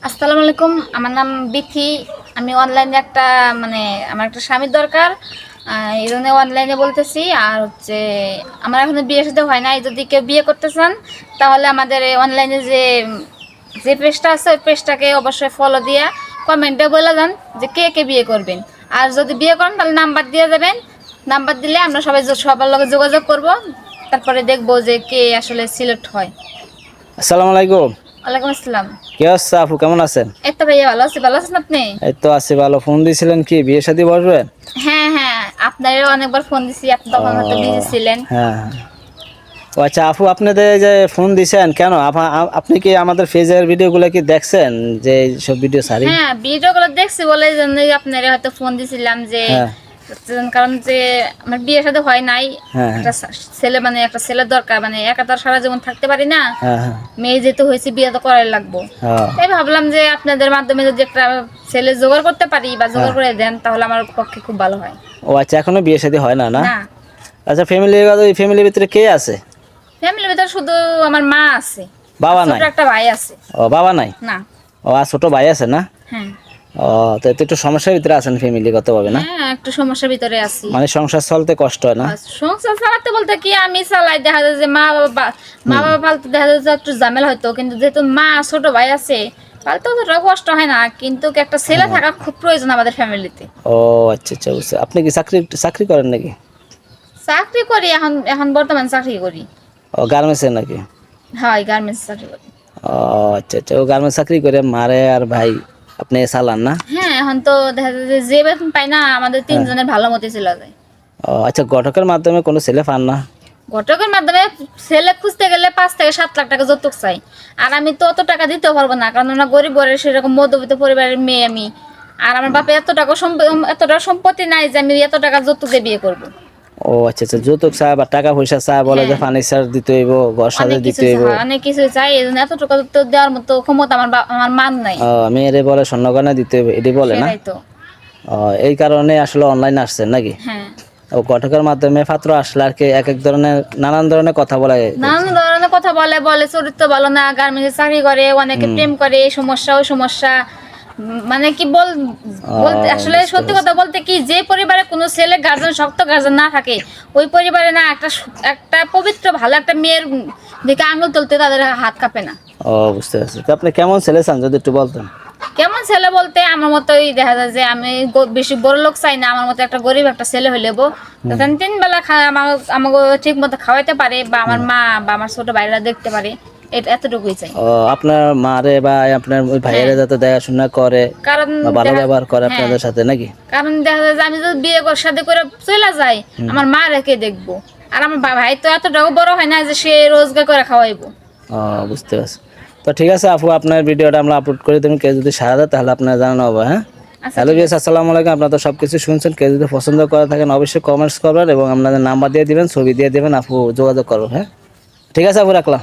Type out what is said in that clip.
আসসালামু আলাইকুম। আমার নাম বিথি। আমি অনলাইনে আমার একটা স্বামীর দরকার, এই জন্য অনলাইনে বলতেছি। আর হচ্ছে আমার এখনো বিয়ে সাথে হয় নাই। যদি কেউ বিয়ে করতে চান তাহলে আমাদের এই অনলাইনে যে যে পেজটা আছে ওই পেজটাকে অবশ্যই ফলো দিয়ে কমেন্টে বলে যান যে কে কে বিয়ে করবেন। আর যদি বিয়ে করেন তাহলে নাম্বার দিয়ে যাবেন। নাম্বার দিলে আমরা সবার লগে যোগাযোগ করব, তারপরে দেখবো যে কে আসলে সিলেক্ট হয়। আসসালামু আলাইকুম। ওয়ালাইকুম আসসালাম। কি অবস্থা আপু, কেমন আছেন? এই তো ভাইয়া ভালো আছি। ভালো আছেন আপনি? এই তো আছি ভালো। ফোন দিয়েছিলেন কি বিয়ে শাদী বসবেন? হ্যাঁ হ্যাঁ, আপনারও অনেকবার ফোন দিছি, আপনি তখন হয়তো বিজি ছিলেন। হ্যাঁ হ্যাঁ। ও আচ্ছা আপু, আপনাদের যে ফোন দিছেন কেন? আপনি কি আমাদের ফেজের ভিডিওগুলো কি দেখছেন, যে সব ভিডিও সারি? হ্যাঁ, ভিডিওগুলো দেখছি বলে জন্যই আপনারে হয়তো ফোন দিছিলাম যে হ্যাঁ কারণ যে আমার বিয়ের সাথে হয় নাই। হ্যাঁ একটা ছেলের দরকার, একা তো আর সারা জীবন থাকতে পারি না। হ্যাঁ হ্যাঁ মেয়ে যেহেতু হয়েছে বিয়ে তো করাই লাগবো। হ্যাঁ। তাই ভাবলাম যে আপনাদের মাধ্যমে যদি একটা ছেলে জোগাড় করতে পারি বা জোগাড় করে দেন তাহলে আমার পক্ষে খুব ভালো হয়। ও আচ্ছা, এখনো বিয়ে শাদী হয় না? না না, আচ্ছা, ফ্যামিলির ভিতরে কে আছে? ফ্যামিলির ভিতরে শুধু আমার মা আছে, বাবা ছোট নাই? একটা ভাই আছে। ও বাবা নাই? না। ও আর ছোট ভাই আছে না? হ্যাঁ ও তো একটু সমস্যার ভিতরে আছেন ফ্যামিলিগত ভাবে না? হ্যাঁ, একটু সমস্যার ভিতরে আছি। মানে সংসার চলতে কষ্ট হয় না? আর সংসার চালাতে বলতে কি আমি চালাই, দেখা যায় যে মা বাবা পালতে দেখা যায় যে একটু ঝামেলা হয়তো, কিন্তু যেহেতু মা ছোট ভাই আছে পালতে অতটা কষ্ট হয় না। কিন্তু একটা ছেলে থাকা খুব প্রয়োজন আমাদের ফ্যামিলিতে। ও আচ্ছা আচ্ছা, বুঝছি। আপনি কি চাকরি করেন নাকি? চাকরি করি, এখন এখন বর্তমান চাকরি করি। ও গার্মেন্টসে নাকি? হয়, গার্মেন্টস চাকরি করি। ও আচ্ছা আচ্ছা, ও গার্মেন্টস চাকরি করে মারে আর ভাই আপনি চালান না? হ্যাঁ, এখন তো দেখা যায় যে বেতন পাই না আমাদের তিনজনের ভালো মতো চলে যায়। ও আচ্ছা, ঘটকের মাধ্যমে কোনো ছেলে পান না? ঘটকের মাধ্যমে ছেলে খুঁজতে গেলে 5 থেকে 7 লাখ টাকা যৌতুক চাই। আর আমি তো অত টাকা দিতে পারবো না, কারণ আমরা গরিব ঘরের সেরকম মধ্যবিত্ত পরিবারের মেয়ে আমি। আর আমার বাপে এত টাকা সম্পত্তি নাই যে আমি এত টাকা যৌতুক দিয়ে বিয়ে করবো। ও আচ্ছা আচ্ছা, যৌতুক চায় বা টাকা পয়সা চায়, বলে যে হ্যাঁ, ফার্নিচার দিতে হইব, ঘর সাজে অনেক কিছু দিতে হইব। চাই, অনেক কিছু চাই। এই জন্য এত টাকা তো দেওয়ার মতো ক্ষমতা আমার মান নাই। ও মেয়েরে বলে স্বর্ণগয়না দিতে হইব, এটি বলে না? সেটাই তো। ও এই কারণে আসলে অনলাইন আসছেন নাকি? হ্যাঁ, ও ঘটকের মাধ্যমে পাত্র আসলে আর কি এক এক ধরনের নানান ধরনের কথা বলে। নানান ধরনের কথা বলে বলে চরিত্র ভালো না, গার্মেন্টে চাকরি করে, অনেকে প্রেম করে, এই সমস্যা ওই সমস্যা। মানে কি বলতে আসলে সত্যি কথা বলতে কি, যে পরিবারে কোনো ছেলে গার্জেন শক্ত গার্জেন না থাকে ওই পরিবারে না একটা পবিত্র ভালো একটা মেয়ের দিকে আঙুল তুলতে তাদের হাত কাঁপে না। ও বুঝতে পারছি। তো আপনি কেমন ছেলে চান যদি একটু বলতেন? কেমন ছেলে বলতে আমার মতোই, দেখা যায় যে আমি বেশি বড় লোক চাই না। আমার মতো একটা গরিব একটা ছেলে হইলে তখন 3 বেলা আমাকে ঠিক মতো খাওয়াইতে পারে, বা আমার মা বা আমার ছোট ভাইরা দেখতে পারে, এতটুকুই চাই। ও আপনার মারে বা আপনার ওই ভাইয়েরা যাতে দেখাশোনা করে কারণ বা ভালো ব্যবহার করে হ্যাঁ, আপনাদের সাথে নাকি? কারণ দেখা যায় যে আমি যদি বিয়ে শাদী করে চলে যাই, আমার মা রেখে দেখবো। আর আমার ভাই তো এতটাও বড় হয় না যে সে রোজগার করে খাওয়াইবো। ও বুঝতে পারছি। তো ঠিক আছে আপু, আপনার ভিডিওটা আমরা আপলোড করে দেবেন, কেউ যদি সারা দেয় তাহলে আপনার জানানো হবে। হ্যাঁ, আচ্ছা, হ্যালো বিয়াস, আসসালামু আলাইকুম। আপনারা তো সব কিছু শুনছেন। কেউ যদি পছন্দ করে থাকেন অবশ্যই কমেন্টস করবেন এবং আপনাদের নাম্বার দিয়ে দিবেন, ছবি দিয়ে দিবেন, আপু যোগাযোগ করবেন। হ্যাঁ ঠিক আছে আপু, রাখলাম।